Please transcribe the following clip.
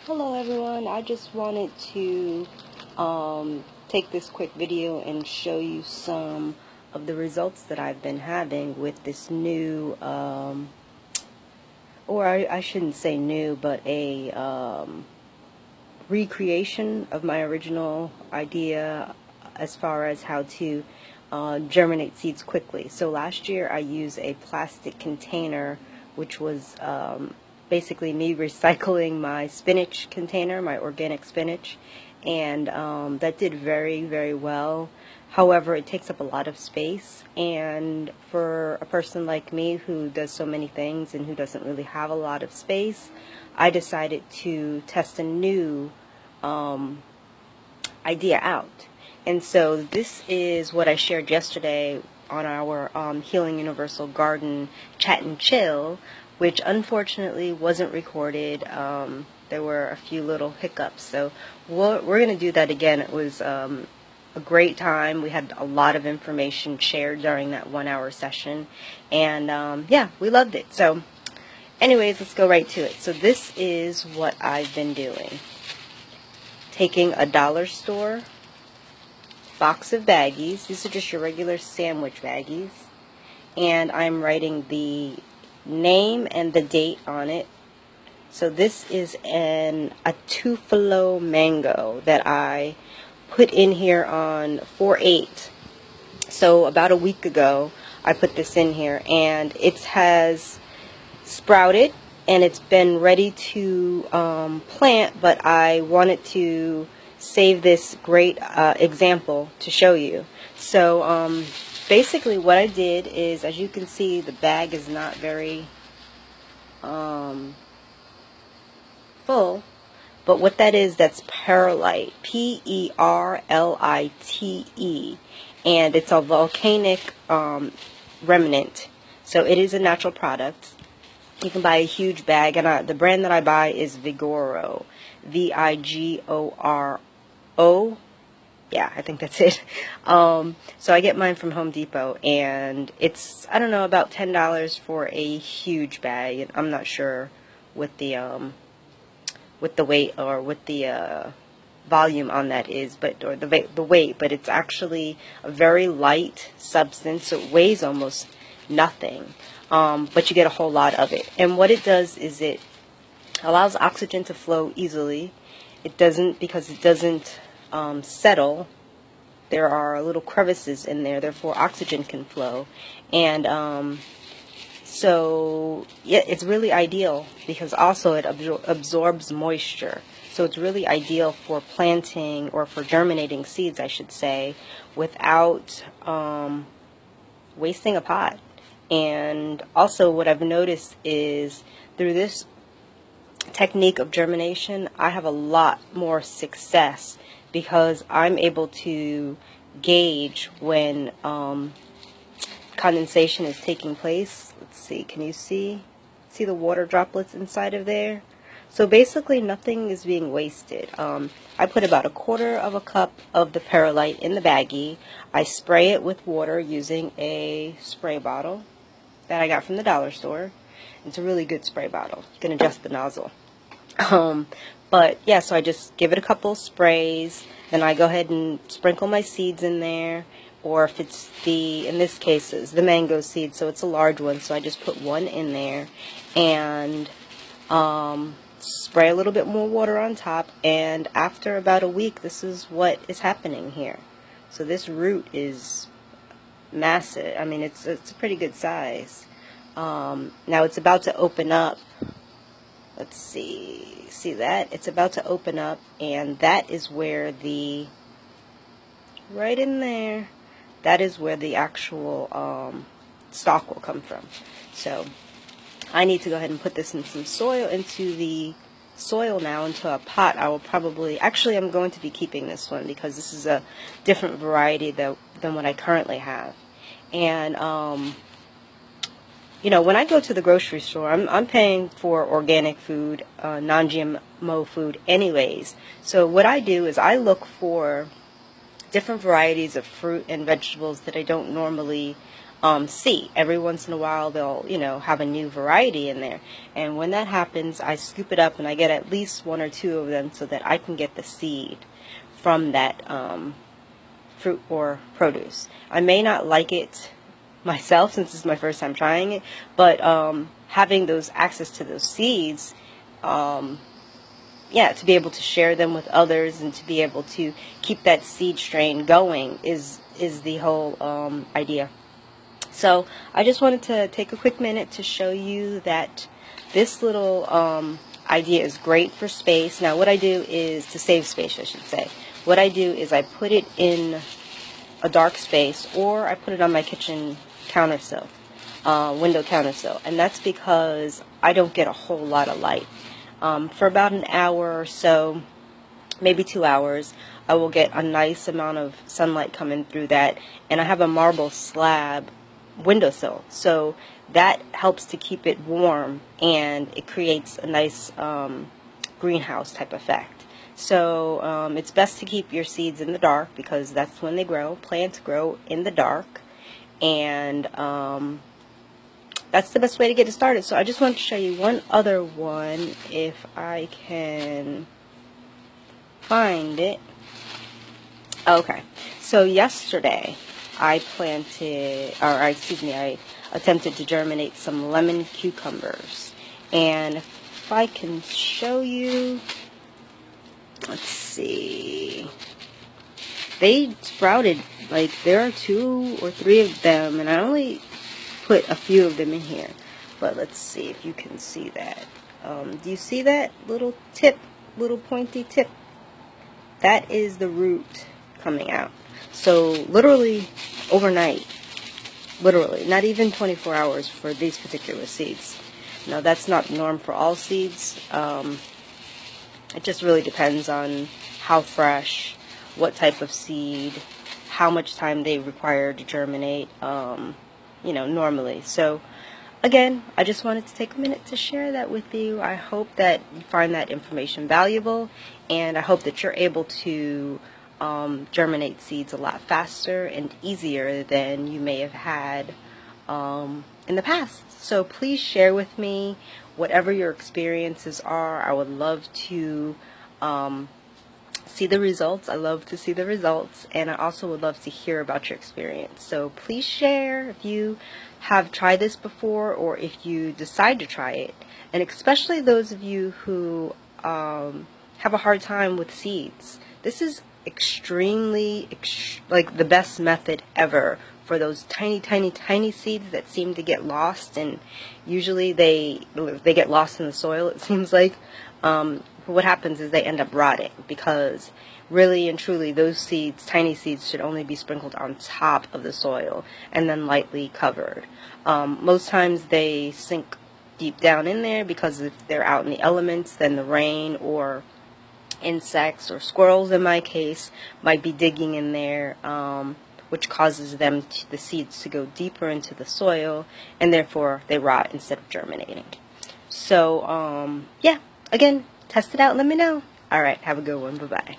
Hello everyone, I just wanted to take this quick video and show you some of the results that I've been having with this new, I shouldn't say new, but a recreation of my original idea as far as how to germinate seeds quickly. So last year I used a plastic container, which was basically me recycling my spinach container, my organic spinach, and that did very, very well. However, it takes up a lot of space, and for a person like me who does so many things and who doesn't really have a lot of space, I decided to test a new idea out. And so this is what I shared yesterday on our Healing Universal Garden Chat and Chill, which unfortunately wasn't recorded. There were a few little hiccups, so we're going to do that again. It was a great time. We had a lot of information shared during that 1 hour session, and yeah, we loved it. So anyways, let's go right to it. So this is what I've been doing. Taking a dollar store box of baggies. These are just your regular sandwich baggies, and I'm writing the name and the date on it. So this is a Tufalo mango that I put in here on 4/8. So about a week ago I put this in here, and it has sprouted and it's been ready to plant, but I wanted to save this great example to show you. So basically what I did is, as you can see, the bag is not very full, but what that is, that's perlite, Perlite, and it's a volcanic remnant, so it is a natural product. You can buy a huge bag, and the brand that I buy is Vigoro, Vigoro. Yeah, I think that's it. So I get mine from Home Depot, and it's, I don't know, about $10 for a huge bag. And I'm not sure what the weight or what the volume on that is, or the weight, but it's actually a very light substance. So it weighs almost nothing, but you get a whole lot of it. And what it does is it allows oxygen to flow easily. It doesn't, because it doesn't settle. There are little crevices in there, therefore oxygen can flow. And so yeah, it's really ideal because also it absorbs moisture. So it's really ideal for planting, or for germinating seeds, I should say, without wasting a pot. And also what I've noticed is, through this technique of germination, I have a lot more success because I'm able to gauge when condensation is taking place. Let's see, can you see the water droplets inside of there? So basically nothing is being wasted. I put about 1/4 cup of the perlite in the baggie. I spray it with water using a spray bottle that I got from the dollar store. It's a really good spray bottle. You can adjust the nozzle. But yeah, so I just give it a couple sprays, then I go ahead and sprinkle my seeds in there, or if it's in this case, it's the mango seed, so it's a large one, so I just put one in there, and spray a little bit more water on top, and after about a week, this is what is happening here. So this root is massive. I mean, it's a pretty good size. Now it's about to open up. Let's see that? It's about to open up, and that is where right in there, that is where the actual stalk will come from. So I need to go ahead and put this in some soil, into the soil now, into a pot. I will probably, actually I'm going to be keeping this one because this is a different variety than what I currently have. And you know, when I go to the grocery store, I'm paying for organic food, non-GMO food anyways. So what I do is I look for different varieties of fruit and vegetables that I don't normally see. Every once in a while they'll, have a new variety in there. And when that happens, I scoop it up and I get at least one or two of them so that I can get the seed from that fruit or produce. I may not like it myself since this is my first time trying it, but having those access to those seeds, to be able to share them with others and to be able to keep that seed strain going is the whole idea. So I just wanted to take a quick minute to show you that this little idea is great for space. Now what I do is, to save space I should say, what I do is I put it in a dark space, or I put it on my kitchen countersill, window countersill, and that's because I don't get a whole lot of light. For about an hour or so, maybe 2 hours, I will get a nice amount of sunlight coming through that, and I have a marble slab windowsill, so that helps to keep it warm and it creates a nice greenhouse type effect. So it's best to keep your seeds in the dark because that's when they grow. Plants grow in the dark, and that's the best way to get it started. So I just wanted to show you one other one if I can find it. Okay, so yesterday I attempted to germinate some lemon cucumbers, and if I can show you, let's see, they sprouted. Like, there are 2 or 3 of them, and I only put a few of them in here, but let's see if you can see that. Do you see that little pointy tip? That is the root coming out. So literally overnight, not even 24 hours for these particular seeds. Now that's not the norm for all seeds. It just really depends on how fresh, what type of seed, how much time they require to germinate, normally. So again, I just wanted to take a minute to share that with you. I hope that you find that information valuable, and I hope that you're able to germinate seeds a lot faster and easier than you may have had in the past. So please share with me whatever your experiences are. I would love to see the results. I love to see the results, and I also would love to hear about your experience. So please share if you have tried this before or if you decide to try it, and especially those of you who have a hard time with seeds. This is extremely like the best method ever for those tiny seeds that seem to get lost, and usually they get lost in the soil, it seems like. What happens is they end up rotting, because really and truly those seeds, tiny seeds, should only be sprinkled on top of the soil and then lightly covered. Most times they sink deep down in there, because if they're out in the elements, then the rain or insects or squirrels in my case might be digging in there, which causes the seeds to go deeper into the soil, and therefore they rot instead of germinating. So again, test it out and let me know. Alright, have a good one. Bye-bye.